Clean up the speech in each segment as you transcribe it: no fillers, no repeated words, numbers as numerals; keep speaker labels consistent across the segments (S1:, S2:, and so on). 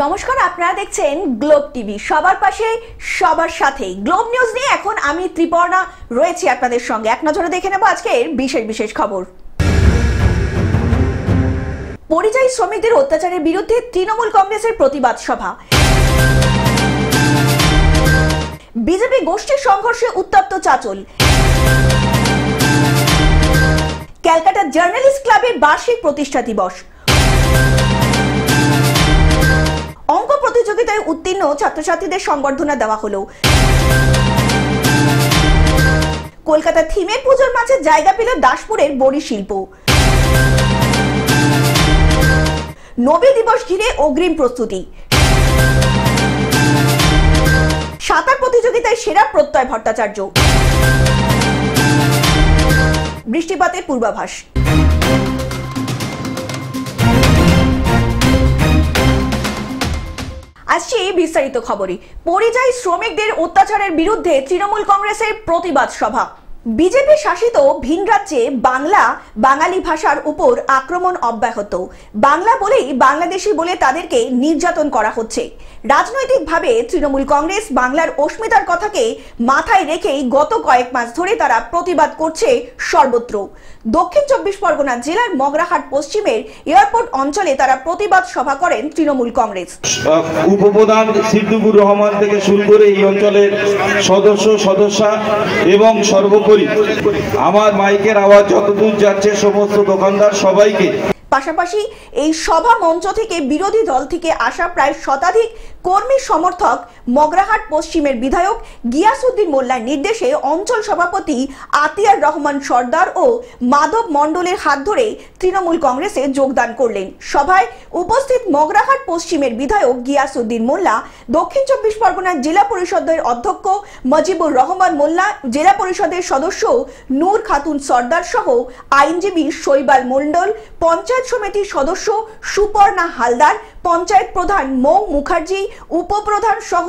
S1: নমস্কার, আপনারা দেখছেন গ্লোব টিভি। সবার পাশে সবার সাথে গ্লোব নিউজ নিয়ে এখন আমি ত্রিপর্ণা রয়েছি আপনাদের সঙ্গে। এক নজরে দেখে নেব আজকের বিশেষ বিশেষ খবর। পরিযায়ী শ্রমিকদের অত্যাচারের বিরুদ্ধে তৃণমূল কংগ্রেসের প্রতিবাদ সভা। বিজেপি গোষ্ঠীর সংঘর্ষে উত্তপ্ত চাঁচল। ক্যালকাটা জার্নালিস্ট ক্লাবের বার্ষিক প্রতিষ্ঠা দিবস। অঙ্ক প্রতিযোগিতায় উত্তীর্ণ ছাত্রছাত্রীদের সংবর্ধনা দেওয়া হলো। কলকাতা থিমের পুজোর মাঝে জায়গা পেল দাসপুরের বড়ি শিল্প। নোবেল দিবস ঘিরে অগ্রিম প্রস্তুতি। সাঁতার প্রতিযোগিতায় সেরা প্রত্যয় ভট্টাচার্য। বৃষ্টিপাতের পূর্বাভাস। আসছি বিস্তারিত খবরে। পরিযায়ী শ্রমিকদের অত্যাচারের বিরুদ্ধে তৃণমূল কংগ্রেসের প্রতিবাদ সভা। বিজেপি শাসিত ভিন রাজ্যে বাঙালি ভাষার উপর আক্রমণ অব্যাহত। বাংলা বলেই বাংলাদেশি বলে তাদেরকে নির্যাতন করা হচ্ছে। রাজনৈতিকভাবে তৃণমূল কংগ্রেস বাংলার অস্মিতার কথাকে মাথায় রেখেই গত কয়েক মাস ধরে তারা প্রতিবাদ করছে সর্বত্র। দক্ষিণ ২৪ পরগনা জেলার মগরাহাট পশ্চিমের এয়ারপোর্ট অঞ্চলে তারা প্রতিবাদ সভা করেন তৃণমূল কংগ্রেস।
S2: উপপ্রধান সিদ্দিকুর রহমান থেকে শুরু করে এই অঞ্চলের সদস্যা এবং সর্বোপরি আমার মাইকের আওয়াজ যতদূর যাচ্ছে সমস্ত দোকানদার সবাইকে।
S1: পাশাপাশি এই সভা মঞ্চ থেকে বিরোধী দল থেকে আসা প্রায় শতাধিক কর্মী সমর্থক মগরাহাট পশ্চিমের বিধায়ক গিয়াসউদ্দিন মোল্লার নির্দেশে অঞ্চল সভাপতি আতিয়ার রহমান সর্দার ও মাধব মণ্ডলের হাত ধরে তৃণমূল কংগ্রেসে যোগদান করলেন। সভায় উপস্থিত মগরাহাট পশ্চিমের বিধায়ক গিয়াসউদ্দিন মোল্লা, দক্ষিণ ২৪ পরগনার জেলা পরিষদের অধ্যক্ষ মজিবুর রহমান মোল্লা, জেলা পরিষদের সদস্য নূর খাতুন সর্দার সহ আইনজীবী শৈবাল মণ্ডল, পঞ্চায়েত সমিতির সদস্য সুপর্ণা হালদার, পঞ্চায়েত প্রধান মৌ মুখার্জি, উপপ্রধান সহ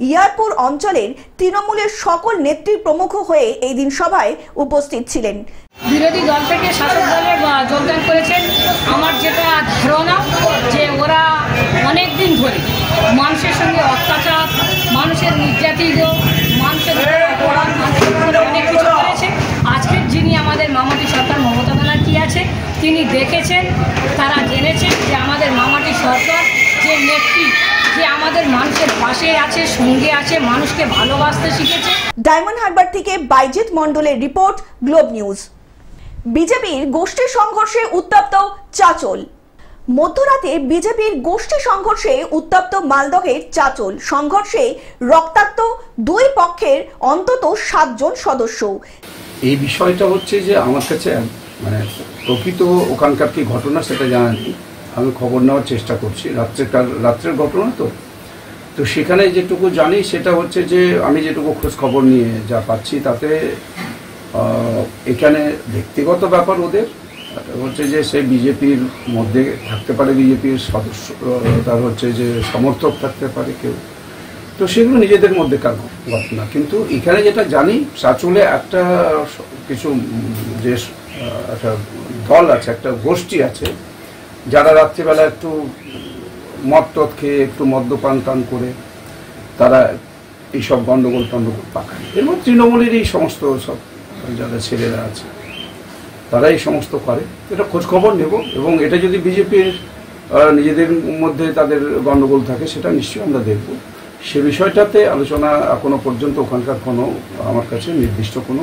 S1: ইয়ারপুর অঞ্চলের তৃণমূলের সকল নেত্রী প্রমুখ হয়ে এই দিন সভায় উপস্থিত ছিলেন।
S3: বিরোধী দল থেকে শাসক দলে যোগদান করেছেন। আমার যেটা ধারণা যে ওরা অনেক দিন ধরে মানুষের সঙ্গে অত্যাচার, মানুষের নির্যাতিত, মানুষের অপরাধ, অনেক কিছু করেছে। আজকের যিনি আমাদের মামাটি সরকার মমতা ব্যানার্জি আছে, তিনি দেখেছেন, তারা জেনেছেন যে আমাদের মামাটি সরকার যে নেত্রী, যে আমাদের মানুষের পাশে আছে, সঙ্গে আছে, মানুষকে ভালোবাসতে শিখেছে।
S1: ডায়মন্ড হারবার থেকে বাইজিৎ মণ্ডলের রিপোর্ট, গ্লোব নিউজ। বিজেপির গোষ্ঠী সংঘর্ষে উত্তপ্ত চাঁচল। মধ্যরাতে বিজেপির গোষ্ঠী সংঘর্ষে উত্তপ্ত মালদহের চাঁচল। সংঘর্ষে রক্তাক্ত দুই পক্ষের অন্তত ৭ জন সদস্য।
S4: এই বিষয়টা হচ্ছে যে আমার কাছে মানে প্রকৃত ওখানকার কি ঘটনা সেটা জানা নেই। আমি খবর নেওয়ার চেষ্টা করছি, রাত্রের ঘটনা তো সেখানে যেটুকু জানি সেটা হচ্ছে যে আমি যেটুকু খোঁজ খবর নিয়ে যা পাচ্ছি তাতে এখানে ব্যক্তিগত ব্যাপার ওদের হচ্ছে যে সে বিজেপির মধ্যে থাকতে পারে, বিজেপির সদস্য, তার হচ্ছে যে সমর্থক থাকতে পারে কেউ, তো সেগুলো নিজেদের মধ্যেকার ঘটনা। কিন্তু এখানে যেটা জানি চাঁচলে একটা কিছু যে একটা দল আছে, একটা গোষ্ঠী আছে যারা রাত্রিবেলা একটু মদ টদ খেয়ে একটু মদ্যপান টান করে তারা এইসব গণ্ডগোল পাকায়। এর মধ্যে তৃণমূলের এই সমস্ত সব যারা ছেলেরা আছে তারা এই সমস্ত করে। এটা খোঁজ খবর নেব এবং এটা যদি বিজেপির নিজেদের মধ্যে তাদের গণ্ডগোল থাকে সেটা নিশ্চয়ই আমরা দেখব। সে বিষয়টাতে আলোচনা এখনো পর্যন্ত ওখানকার কোনো আমার কাছে নির্দিষ্ট কোনো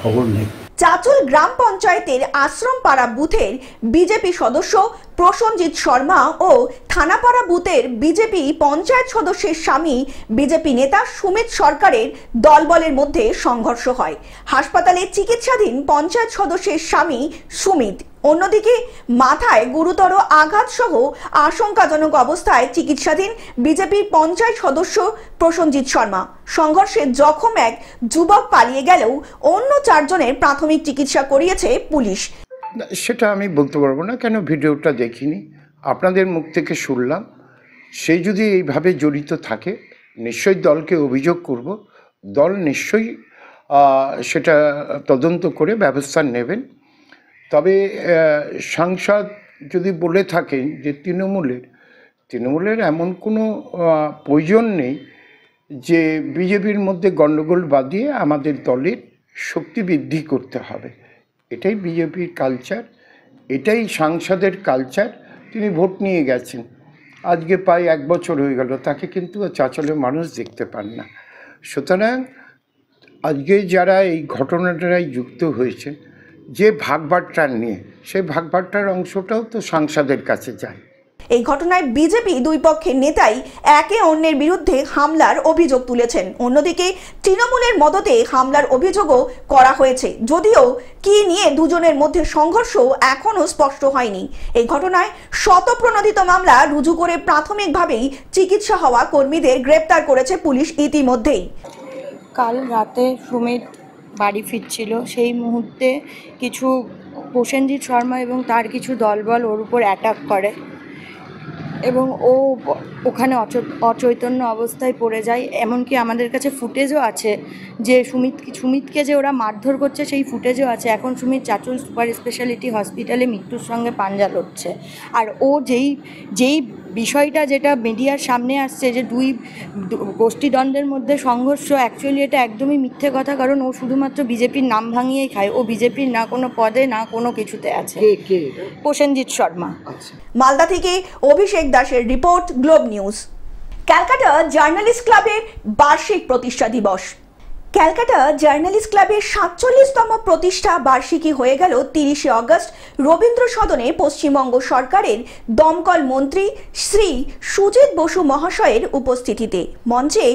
S4: খবর নেই।
S1: চাঁচল গ্রাম পঞ্চায়েতের আশ্রমপাড়া বুথের বিজেপি সদস্য প্রসঞ্জিৎ শর্মা ও থানাপাড়া বুথের বিজেপি পঞ্চায়েত সদস্যের স্বামী বিজেপি নেতা সুমিত সরকারের দলবলের মধ্যে সংঘর্ষ হয়। হাসপাতালে চিকিৎসাধীন পঞ্চায়েত সদস্যের স্বামী সুমিত, অন্যদিকে মাথায় গুরুতর আঘাত সহ আশঙ্কাজনক অবস্থায় চিকিৎসাধীন বিজেপির পঞ্চায়েত সদস্য প্রসঞ্জিৎ শর্মা। সংঘর্ষে জখম এক যুবক পালিয়ে গেলেও অন্য ৪ জনের প্রাথমিক চিকিৎসা করিয়েছে পুলিশ।
S5: সেটা আমি বলতে পারবো না, কেন ভিডিওটা দেখিনি, আপনাদের মুখ থেকে শুনলাম। সে যদি এইভাবে জড়িত থাকে নিশ্চয়ই দলকে অভিযোগ করব, দল নিশ্চয়ই সেটা তদন্ত করে ব্যবস্থা নেবেন। তবে সাংসদ যদি বলে থাকেন যে তৃণমূলের, তৃণমূলের এমন কোনো প্রয়োজন নেই যে বিজেপির মধ্যে গণ্ডগোল বাঁধিয়ে আমাদের দলের শক্তি বৃদ্ধি করতে হবে। এটাই বিজেপির কালচার, এটাই সাংসদের কালচার। তিনি ভোট নিয়ে গেছেন, আজকে প্রায় 1 বছর হয়ে গেল, তাকে কিন্তু চাঁচলের মানুষ দেখতে পান না। সুতরাং আজকে যারা এই ঘটনাটায় যুক্ত হয়েছে, যে ভাগবাট্টা নিয়ে, সেই ভাগবাট্টার অংশটাও তো সাংসদের কাছে যায়।
S1: এই ঘটনায় বিজেপি দুই পক্ষের নেতাই একে অন্যের বিরুদ্ধে হামলার অভিযোগ তুলেছেন। অন্যদিকে তৃণমূলের মদতে হামলার অভিযোগও করা হয়েছে, যদিও কি নিয়ে দুজনের মধ্যে সংঘর্ষ এখনো স্পষ্ট হয়নি। এই ঘটনায় শতপ্রণোদিত মামলা রুজু করে প্রাথমিকভাবেই চিকিৎসা হওয়া কর্মীদের গ্রেপ্তার করেছে পুলিশ ইতিমধ্যেই।
S6: কাল রাতে সুমিত বাড়ি ফিরছিল, সেই মুহূর্তে কিছু প্রসেনজিৎ শর্মা এবং তার কিছু দলবল ওর উপর অ্যাটাক করে এবং ও ওখানে অচৈতন্য অবস্থায় পড়ে যায়। এমনকি আমাদের কাছে ফুটেজও আছে যে সুমিতকে যে ওরা মারধর করছে, সেই ফুটেজও আছে। এখন সুমিত চাঁচল সুপার স্পেশালিটি হসপিটালে মৃত্যুর সঙ্গে পাঞ্জা লড়ছে। আর ও যেই বিষয়টা যেটা মিডিয়ার সামনে আসছে যে দুই গোষ্ঠীদ্বন্দ্বের মধ্যে সংঘর্ষ, অ্যাকচুয়ালি এটা একদমই মিথ্যে কথা, কারণ ও শুধুমাত্র বিজেপির নাম ভাঙিয়েই খায়। ও বিজেপির না কোনো পদে না কোনো কিছুতে আছে। প্রসেনজিৎ শর্মা।
S1: মালদা থেকে অভিষেক দাসের report, globe news. Calcutta journalist ক্লাবের বার্ষিক প্রতিষ্ঠা দিবস। ক্যালকাটা জার্নালিস্ট ক্লাবের 47তম প্রতিষ্ঠা বার্ষিকী হয়ে গেল 30শে অগস্ট রবীন্দ্র সদনে পশ্চিমবঙ্গ সরকারের দমকল মন্ত্রী শ্রী সুজিত বসু মহাশয়ের উপস্থিতিতে। মঞ্চে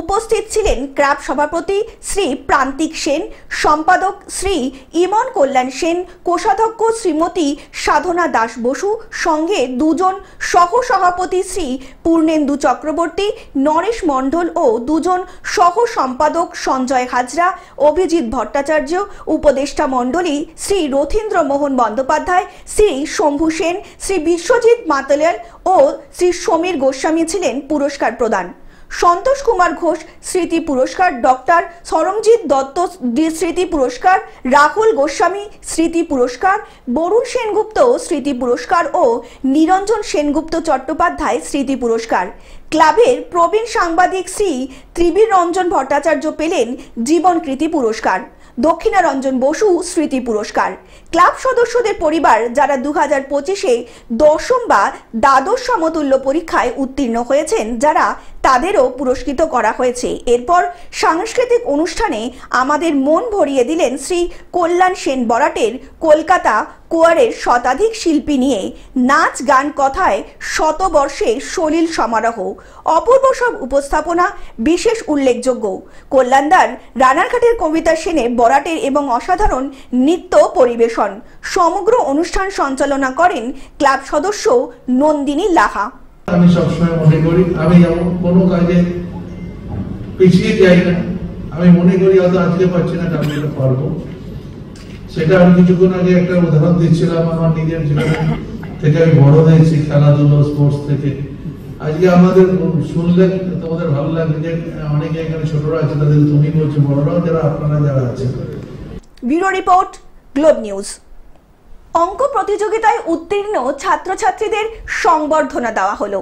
S1: উপস্থিত ছিলেন ক্লাব সভাপতি শ্রী প্রান্তিক সেন, সম্পাদক শ্রী ইমন কল্যাণ সেন, কোষাধ্যক্ষ শ্রীমতী সাধনা দাস বসু, সঙ্গে দুজন সহসভাপতি শ্রী পূর্ণেন্দু চক্রবর্তী, নরেশ মণ্ডল ও দুজন সহ সম্পাদক সঞ্জয় হাজরা, অভিজিৎ ভট্টাচার্য, উপদেষ্টা মণ্ডলী শ্রী রথীন্দ্র মোহন বন্দ্যোপাধ্যায়, শ্রী শম্ভু সেন, শ্রী বিশ্বজিৎ মাতলাল ও শ্রী সমীর গোস্বামী ছিলেন পুরস্কার প্রদান। সন্তোষ কুমার ঘোষ স্মৃতি পুরস্কার, ডক্টর সরমজিৎ দত্ত স্মৃতি পুরস্কার, রাহুল গোস্বামী স্মৃতি পুরস্কার, বরুণ সেনগুপ্ত স্মৃতি পুরস্কার ও নিরঞ্জন সেনগুপ্ত চট্টোপাধ্যায় স্মৃতি পুরস্কার। ক্লাবের প্রবীণ সাংবাদিক শ্রী ত্রিবীর রঞ্জন ভট্টাচার্য পেলেন জীবনকৃতি পুরস্কার। দক্ষিণারঞ্জন বসু স্মৃতি পুরস্কার। ক্লাব সদস্যদের পরিবার যারা 2025-এ দশম বা দ্বাদশ সমতুল্য পরীক্ষায় উত্তীর্ণ হয়েছেন, যারা তাদেরও পুরস্কৃত করা হয়েছে। এরপর সাংস্কৃতিক অনুষ্ঠানে আমাদের মন ভরিয়ে দিলেন শ্রী কল্যাণ সেন বরাটের কলকাতা কোয়ারের শতাধিক শিল্পী নিয়ে নাচ গান কথায় শতবর্ষে সলিল সমারোহ, অপূর্ব সব উপস্থাপনা, বিশেষ উল্লেখযোগ্য। কল্যাণদার রানারঘাটের কবিতা সেনে বরাটের এবং অসাধারণ নৃত্য পরিবেশন। সমগ্র অনুষ্ঠান সঞ্চালনা করেন ক্লাব সদস্য নন্দিনী লাহা।
S7: আমি সবসময় মনে করি আমি যেমন কোনো কাজে পিছিয়ে যাই না, আমি মনে করি হয়তো আজকে পারছি না আমি এটা পারবো। সেটা আমি কিছুক্ষণ আগে একটা উদাহরণ দিচ্ছিলাম আমার নিজের জীবনে থেকে। আমি বড় হয়েছি খেলাধুলো, স্পোর্টস থেকে। আজকে আমাদের শুনলে তোমাদের ভালো লাগবে যে অনেকে এখানে ছোটরা আছে, তাদের তুমি বলছো, বড়রাও যারা আপনারা যারা আছেন।
S1: Bureau report, globe news. অঙ্ক প্রতিযোগিতায় উত্তীর্ণ ছাত্রছাত্রীদের সংবর্ধনা দেওয়া হলো।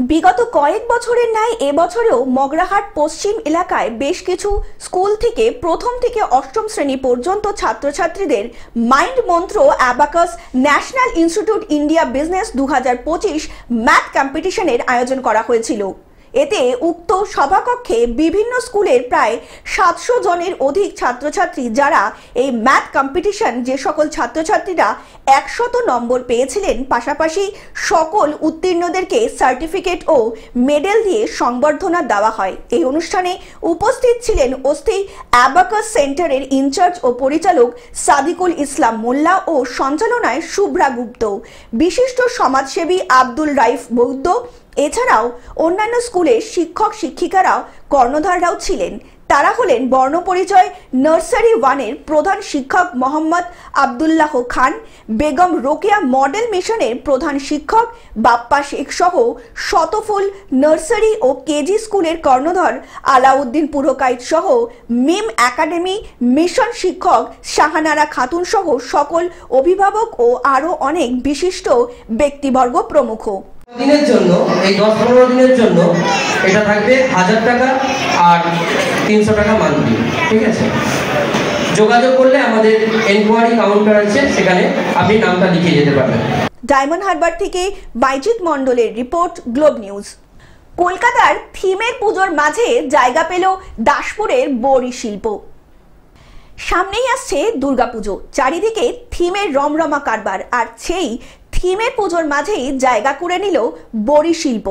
S1: বিগত কয়েক বছরের ন্যায় এবছরেও মগরাহাট পশ্চিম এলাকায় বেশ কিছু স্কুল থেকে প্রথম থেকে অষ্টম শ্রেণী পর্যন্ত ছাত্রছাত্রীদের মাইন্ড মন্ত্র abacus national institute India business 2025 math কম্পিটিশনের আয়োজন করা হয়েছিল। এতে উক্ত সভাকক্ষে বিভিন্ন স্কুলের প্রায় 700 জনের অধিক ছাত্রছাত্রী, যারা এই ম্যাথ কম্পিটিশন, যে সকল ছাত্রছাত্রীরা 100 নম্বর পেয়েছিলেন, পাশাপাশি সকল উত্তীর্ণদেরকে সার্টিফিকেট ও মেডেল দিয়ে সংবর্ধনা দেওয়া হয়। এই অনুষ্ঠানে উপস্থিত ছিলেন অস্থি অ্যাবাকাস সেন্টারের ইনচার্জ ও পরিচালক সাদিকুল ইসলাম মোল্লা ও সঞ্চালনায় শুভ্রা গুপ্ত, বিশিষ্ট সমাজসেবী আব্দুল রাইফ বৌদ্ধ। এছাড়াও অন্যান্য স্কুলের শিক্ষক শিক্ষিকারাও কর্ণধাররাও ছিলেন। তারা হলেন বর্ণপরিচয় নার্সারি 1-এর প্রধান শিক্ষক মোহাম্মদ আবদুল্লাহ খান, বেগম রোকেয়া মডেল মিশনের প্রধান শিক্ষক বাপ্পা শেখ সহ শতফুল নার্সারি ও কেজি স্কুলের কর্ণধার আলাউদ্দিন পুরকাইত সহ মিম একাডেমি মিশন শিক্ষক শাহানারা খাতুন সহ সকল অভিভাবক ও আরও অনেক বিশিষ্ট ব্যক্তিবর্গ প্রমুখ।
S8: দিনের জন্য এই 10-15 দিনের জন্য এটা থাকবে 1000 টাকা আর 300 টাকা মান্থলি, ঠিক আছে? যোগাযোগ করলে আমাদের এনকোয়ারি কাউন্টার আছে, সেখানে আপনি নামটা লিখে যেতে পারবেন।
S1: ডায়মন্ড হারবার থেকে বাইজিৎ মণ্ডলের রিপোর্ট, গ্লোব নিউজ। কলকাতার থিমের পুজোর মাঝে জায়গা পেল দাসপুরের বড়ি শিল্প। সামনেই আসছে দুর্গাপুজো, চারিদিকে থিমের রমরমা কারবার, আর সেই থিমের পুজোর মাঝেই জায়গা করে নিল বড়ি শিল্প।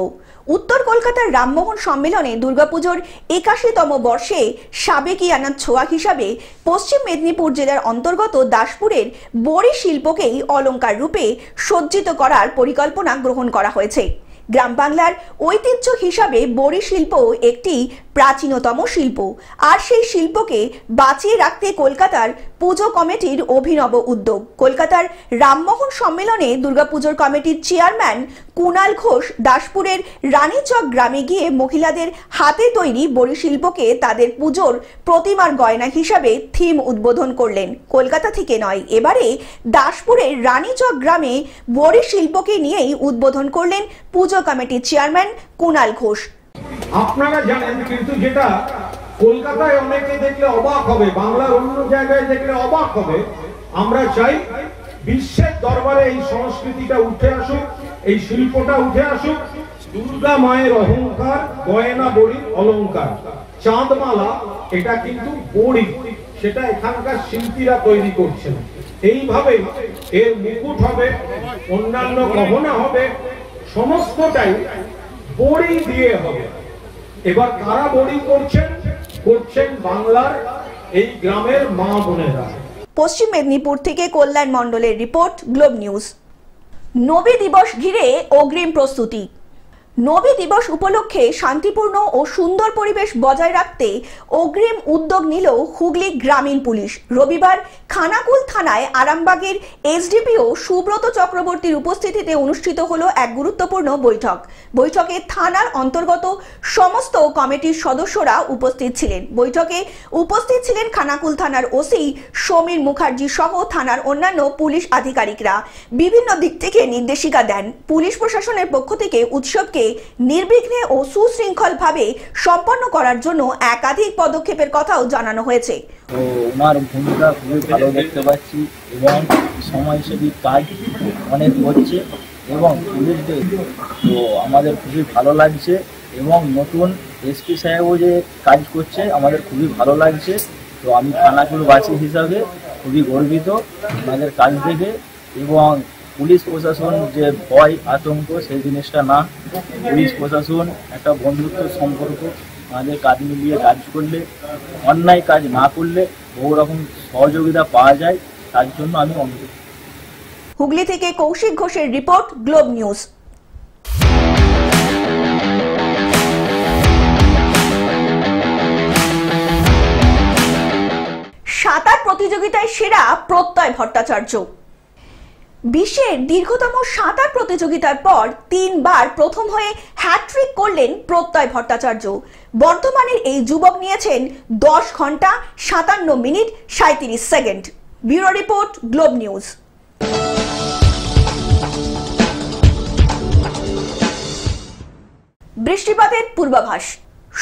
S1: উত্তর কলকাতার রামমোহন সম্মেলনে দুর্গাপুজোর 81তম বর্ষে সাবেকিয়ানার ছোঁয়া হিসাবে পশ্চিম মেদিনীপুর জেলার অন্তর্গত দাসপুরের বড়ি শিল্পকেই অলংকার রূপে সজ্জিত করার পরিকল্পনা গ্রহণ করা হয়েছে। গ্রাম বাংলার ঐতিহ্য হিসাবে বড়ি শিল্প একটি প্রাচীনতম শিল্প, আর সেই শিল্পকে বাঁচিয়ে রাখতে কলকাতার পুজো কমিটির অভিনব উদ্যোগ। কলকাতার রামমোহন সম্মেলনে দুর্গাপুজোর কমিটির চেয়ারম্যান কুণাল ঘোষ দাসপুরের রানীচক গ্রামে গিয়ে মহিলাদের হাতে তৈরি বড়ি শিল্পকে তাদের পুজোর প্রতিমার গয়না হিসাবে থিম উদ্বোধন করলেন। কলকাতা থেকে নয়, এবারে দাসপুরের রানীচক গ্রামে বড়ি শিল্পকে নিয়েই উদ্বোধন করলেন পুজো কমিটির চেয়ারম্যান কুণাল ঘোষ।
S9: আপনারা জানেন, কিন্তু যেটা কলকাতায় অনেকে দেখলে অবাক হবে, বাংলার অন্য জায়গায় দেখলে অবাক হবে, আমরা চাই বিশ্বের দরবারে এই সংস্কৃতিটা উঠে আসুক, এই শিল্পটা উঠে আসুক। দুর্গা মায়ের অহংকার, গয়না বড়ির অলংকার, চাঁদমালা, এটা কিন্তু বড়ি, সেটা এখানকার শিল্পীরা তৈরি করছেন। এইভাবে এর মুকুট হবে, অন্যান্য গহনা হবে, সমস্তটাই বড়ি দিয়ে হবে। এবার কারা বড়ি করছেন বাংলার এই গ্রামের মা বোনেরা।
S1: পশ্চিম মেদিনীপুর থেকে কল্যাণ মণ্ডলের রিপোর্ট, গ্লোব নিউজ। নবী দিবস ঘিরে অগ্রিম প্রস্তুতি। নবী দিবস উপলক্ষে শান্তিপূর্ণ ও সুন্দর পরিবেশ বজায় রাখতে অগ্রিম উদ্যোগ নিল হুগলি গ্রামীণ পুলিশ। রবিবার খানাকুল থানায় আরামবাগের এসডিপিও সুব্রত চক্রবর্তীর উপস্থিতিতে অনুষ্ঠিত হলো এক গুরুত্বপূর্ণ বৈঠক। বৈঠকে থানার অন্তর্গত সমস্ত কমিটির সদস্যরা উপস্থিত ছিলেন। বৈঠকে উপস্থিত ছিলেন খানাকুল থানার ওসি সমীর মুখার্জি সহ থানার অন্যান্য পুলিশ আধিকারিকরা। বিভিন্ন দিক থেকে নির্দেশিকা দেন। পুলিশ প্রশাসনের পক্ষ থেকে উৎসবকে নির্বিঘ্নে ও সুশৃঙ্খলভাবে সম্পন্ন করার জন্য একাধিক পদক্ষেপের কথাও জানানো হয়েছে।
S10: তো ওনার ভূমিকা খুবই ভালো দেখতে পাচ্ছি এবং সমাজসেবী কাজ অনেক হচ্ছে এবং পুলিশদের তো আমাদের খুবই ভালো লাগছে এবং নতুন এসপি সাহেবও যে কাজ করছে আমাদের খুবই ভালো লাগছে। তো আমি খানাকুলবাসী হিসাবে খুবই গর্বিত ওনাদের কাজ দেখে, এবং পুলিশ প্রশাসন যে ভয় আতঙ্ক সেই জিনিসটা না, পুলিশ প্রশাসন একটা বন্ধুত্ব সম্পর্ক, আমাদের কাজ মিলিয়ে কাজ করলে, অন্যায় কাজ না করলে বহু রকম সহযোগিতা পাওয়া যায়, তার জন্য আমি অনুরোধ।
S1: হুগলি থেকে কৌশিক ঘোষের রিপোর্ট, গ্লোব নিউজ। সাঁতার প্রতিযোগিতায় সেরা প্রত্যয় ভট্টাচার্য। বিশ্বের দীর্ঘতম সাঁতার প্রতিযোগিতার পর 3 বার প্রথম হয়ে হ্যাট্রিক করলেন প্রত্যয় ভট্টাচার্য। বর্তমানের এই যুবক নিয়েছেন 10 ঘন্টা 57 minute 37 second. Bureau report, globe news. বৃষ্টিপাতের পূর্বাভাস।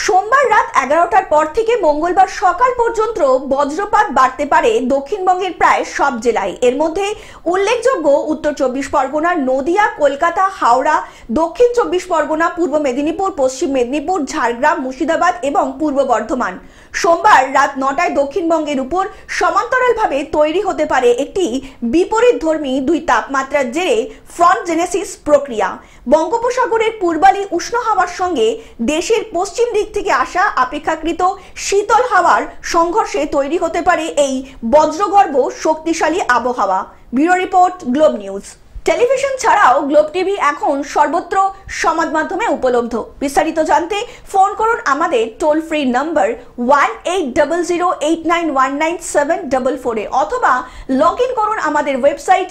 S1: সোমবার রাত 11টার পর থেকে মঙ্গলবার সকাল পর্যন্ত বজ্রপাত বাড়তে পারে দক্ষিণবঙ্গের প্রায় সব জেলায়। এর মধ্যে উল্লেখযোগ্য উত্তর 24 পরগনা, নদিয়া, কলকাতা, হাওড়া, দক্ষিণ 24 পরগনা, পূর্ব মেদিনীপুর, পশ্চিম মেদিনীপুর, ঝাড়গ্রাম, মুর্শিদাবাদ এবং পূর্ব বর্ধমান। সোমবার রাত 9টায় দক্ষিণবঙ্গের উপর সমান্তরালভাবে তৈরি হতে পারে একটি বিপরীতধর্মী 2 তাপমাত্রার জেরে ফ্রন্ট জেনেসিস প্রক্রিয়া। বঙ্গোপসাগরের পূর্বালি উষ্ণ হাওয়ার সঙ্গে দেশের পশ্চিম দিক থেকে আসা অপেক্ষাকৃত শীতল হাওয়ার সংঘর্ষে তৈরি হতে পারে এই বজ্রগর্ভ শক্তিশালী আবহাওয়া। Bureau report, globe news. Television ছাড়াও গ্লোব টিভি এখন সর্বত্র সমাজ মাধ্যমে উপলব্ধ। বিস্তারিত জানতে ফোন করুন আমাদের টোল ফ্রি নম্বর 1800891974 এ, অথবা লগ ইন করুন আমাদের ওয়েবসাইট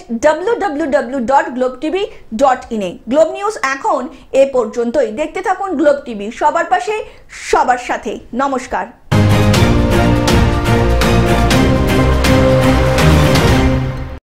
S1: www.globetv.in এ। গ্লোব নিউজ এখন এ পর্যন্তই। দেখতে থাকুন গ্লোব টিভি, সবার পাশে সবার সাথে। নমস্কার।